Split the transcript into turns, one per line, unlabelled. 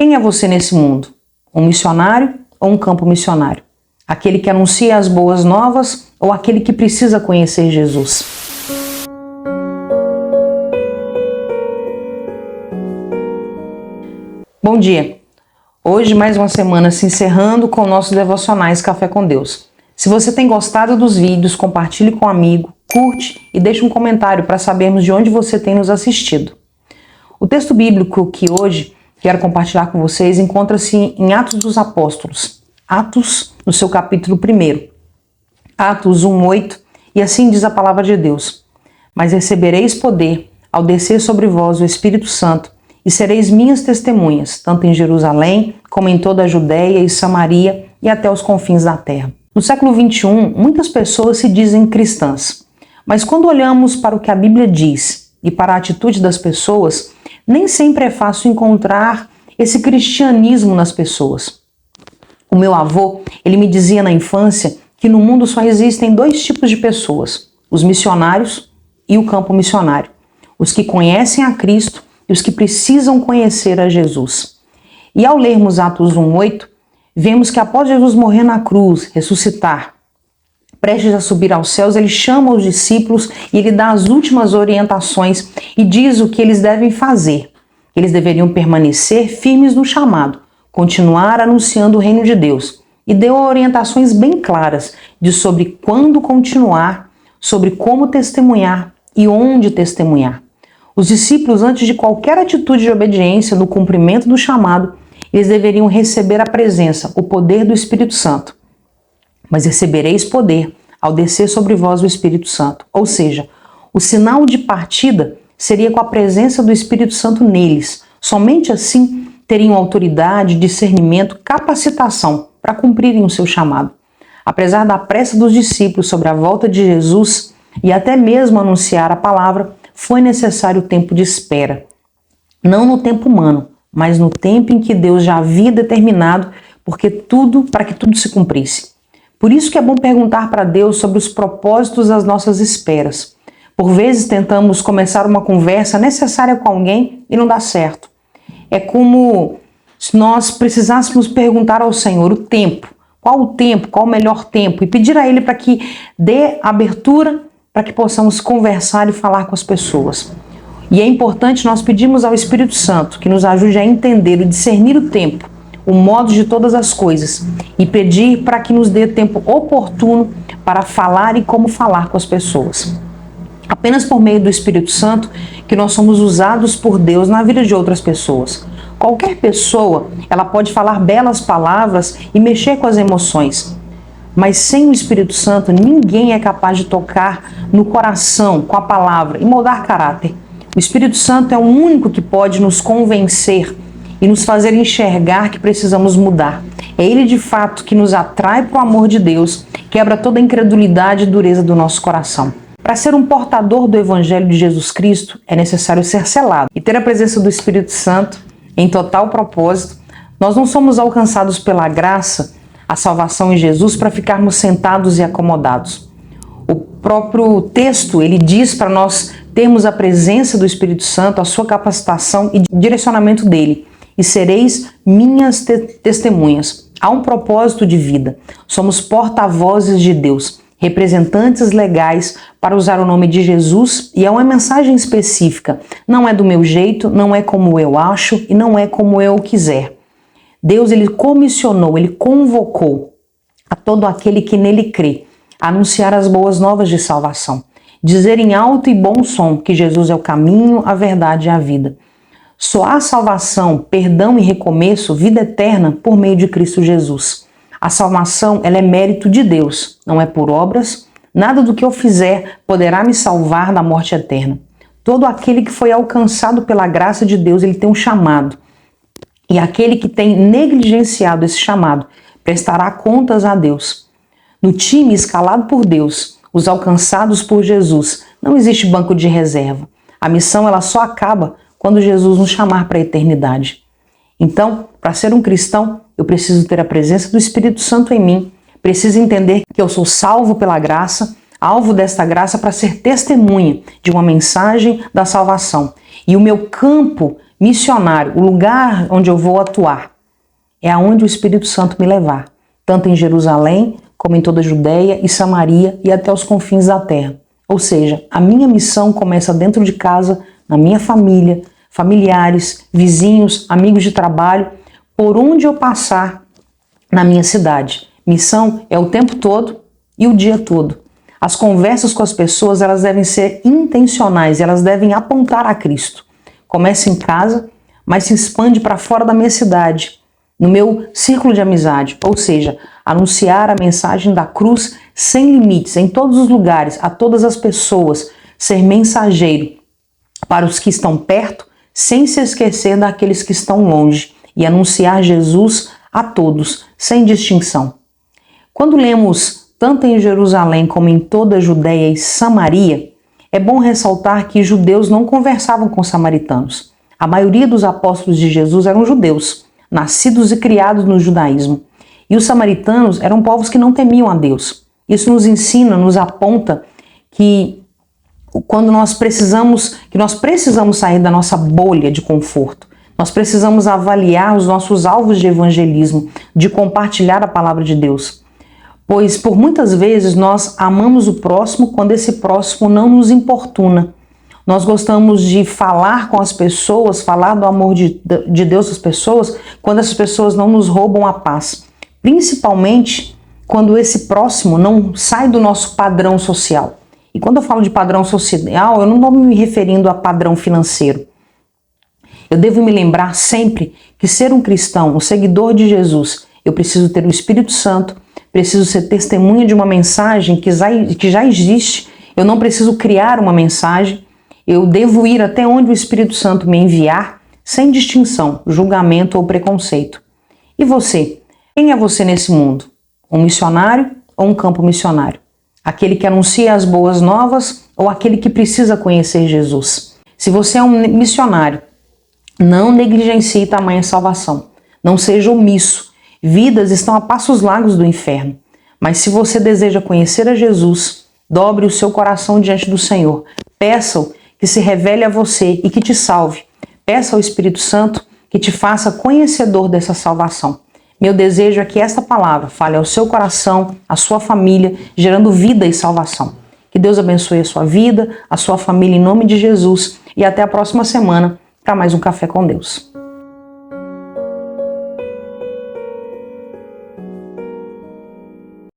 Quem é você nesse mundo? Um missionário ou um campo missionário? Aquele que anuncia as boas novas ou aquele que precisa conhecer Jesus? Bom dia! Hoje mais uma semana se encerrando com nossos devocionais Café com Deus. Se você tem gostado dos vídeos, compartilhe com um amigo, curte e deixe um comentário para sabermos de onde você tem nos assistido. O texto bíblico que hoje quero compartilhar com vocês encontra-se em Atos dos Apóstolos, Atos no seu capítulo 1, Atos 1:8, e assim diz a palavra de Deus: Mas recebereis poder ao descer sobre vós o Espírito Santo, e sereis minhas testemunhas, tanto em Jerusalém, como em toda a Judéia e Samaria e até os confins da terra. No século XXI, muitas pessoas se dizem cristãs, mas quando olhamos para o que a Bíblia diz e para a atitude das pessoas, nem sempre é fácil encontrar esse cristianismo nas pessoas. O meu avô, ele me dizia na infância que no mundo só existem dois tipos de pessoas: os missionários e o campo missionário. Os que conhecem a Cristo e os que precisam conhecer a Jesus. E ao lermos Atos 1:8, vemos que após Jesus morrer na cruz, ressuscitar, prestes a subir aos céus, ele chama os discípulos e ele dá as últimas orientações e diz o que eles devem fazer. Eles deveriam permanecer firmes no chamado, continuar anunciando o reino de Deus. E deu orientações bem claras sobre quando continuar, sobre como testemunhar e onde testemunhar. Os discípulos, antes de qualquer atitude de obediência no cumprimento do chamado, eles deveriam receber a presença, o poder do Espírito Santo. Mas recebereis poder ao descer sobre vós o Espírito Santo. Ou seja, o sinal de partida seria com a presença do Espírito Santo neles. Somente assim teriam autoridade, discernimento, capacitação para cumprirem o seu chamado. Apesar da pressa dos discípulos sobre a volta de Jesus e até mesmo anunciar a palavra, foi necessário tempo de espera. Não no tempo humano, mas no tempo em que Deus já havia determinado para que tudo se cumprisse. Por isso que é bom perguntar para Deus sobre os propósitos das nossas esperas. Por vezes tentamos começar uma conversa necessária com alguém e não dá certo. É como se nós precisássemos perguntar ao Senhor o tempo, qual o melhor tempo, e pedir a Ele para que dê abertura para que possamos conversar e falar com as pessoas. E é importante nós pedirmos ao Espírito Santo que nos ajude a entender e discernir o tempo, o modo de todas as coisas, e pedir para que nos dê tempo oportuno para falar e como falar com as pessoas. Apenas por meio do Espírito Santo que nós somos usados por Deus na vida de outras pessoas. Qualquer pessoa, ela pode falar belas palavras e mexer com as emoções, mas sem o Espírito Santo ninguém é capaz de tocar no coração com a palavra e moldar caráter. O Espírito Santo é o único que pode nos convencer e nos fazer enxergar que precisamos mudar. É Ele de fato que nos atrai para o amor de Deus, quebra toda a incredulidade e dureza do nosso coração. Para ser um portador do Evangelho de Jesus Cristo, é necessário ser selado e ter a presença do Espírito Santo em total propósito. Nós não somos alcançados pela graça, a salvação em Jesus, para ficarmos sentados e acomodados. O próprio texto, ele diz para nós termos a presença do Espírito Santo, a sua capacitação e direcionamento dele. E sereis minhas testemunhas. Há um propósito de vida. Somos porta-vozes de Deus, representantes legais para usar o nome de Jesus, e é uma mensagem específica. Não é do meu jeito, não é como eu acho e não é como eu quiser. Deus, ele comissionou, ele convocou a todo aquele que nele crê a anunciar as boas novas de salvação. Dizer em alto e bom som que Jesus é o caminho, a verdade e a vida. Só há salvação, perdão e recomeço, vida eterna por meio de Cristo Jesus. A salvação, ela é mérito de Deus, não é por obras. Nada do que eu fizer poderá me salvar da morte eterna. Todo aquele que foi alcançado pela graça de Deus, ele tem um chamado. E aquele que tem negligenciado esse chamado prestará contas a Deus. No time escalado por Deus, os alcançados por Jesus, não existe banco de reserva. A missão, ela só acaba quando Jesus nos chamar para a eternidade. Então, para ser um cristão, eu preciso ter a presença do Espírito Santo em mim, preciso entender que eu sou salvo pela graça, alvo desta graça para ser testemunha de uma mensagem da salvação. E o meu campo missionário, o lugar onde eu vou atuar, é aonde o Espírito Santo me levar, tanto em Jerusalém, como em toda a Judéia e Samaria e até os confins da terra. Ou seja, a minha missão começa dentro de casa, na minha família, familiares, vizinhos, amigos de trabalho, por onde eu passar na minha cidade. Missão é o tempo todo e o dia todo. As conversas com as pessoas, elas devem ser intencionais, elas devem apontar a Cristo. Começa em casa, mas se expande para fora da minha cidade, no meu círculo de amizade, ou seja, anunciar a mensagem da cruz sem limites, em todos os lugares, a todas as pessoas, ser mensageiro para os que estão perto, sem se esquecer daqueles que estão longe, e anunciar Jesus a todos, sem distinção. Quando lemos tanto em Jerusalém como em toda a Judéia e Samaria, é bom ressaltar que judeus não conversavam com samaritanos. A maioria dos apóstolos de Jesus eram judeus, nascidos e criados no judaísmo. E os samaritanos eram povos que não temiam a Deus. Isso nos ensina, nos aponta que quando nós precisamos sair da nossa bolha de conforto, nós precisamos avaliar os nossos alvos de evangelismo, de compartilhar a palavra de Deus. Pois por muitas vezes nós amamos o próximo quando esse próximo não nos importuna. Nós gostamos de falar com as pessoas, falar do amor de Deus às pessoas, quando essas pessoas não nos roubam a paz. Principalmente quando esse próximo não sai do nosso padrão social. E quando eu falo de padrão social, eu não estou me referindo a padrão financeiro. Eu devo me lembrar sempre que ser um cristão, um seguidor de Jesus, eu preciso ter o Espírito Santo, preciso ser testemunha de uma mensagem que já existe, eu não preciso criar uma mensagem, eu devo ir até onde o Espírito Santo me enviar, sem distinção, julgamento ou preconceito. E você? Quem é você nesse mundo? Um missionário ou um campo missionário? Aquele que anuncia as boas novas ou aquele que precisa conhecer Jesus? Se você é um missionário, não negligencie tamanha salvação. Não seja omisso. Vidas estão a passos largos do inferno. Mas se você deseja conhecer a Jesus, dobre o seu coração diante do Senhor. Peça-o que se revele a você e que te salve. Peça ao Espírito Santo que te faça conhecedor dessa salvação. Meu desejo é que esta palavra fale ao seu coração, à sua família, gerando vida e salvação. Que Deus abençoe a sua vida, a sua família em nome de Jesus e até a próxima semana para mais um Café com Deus.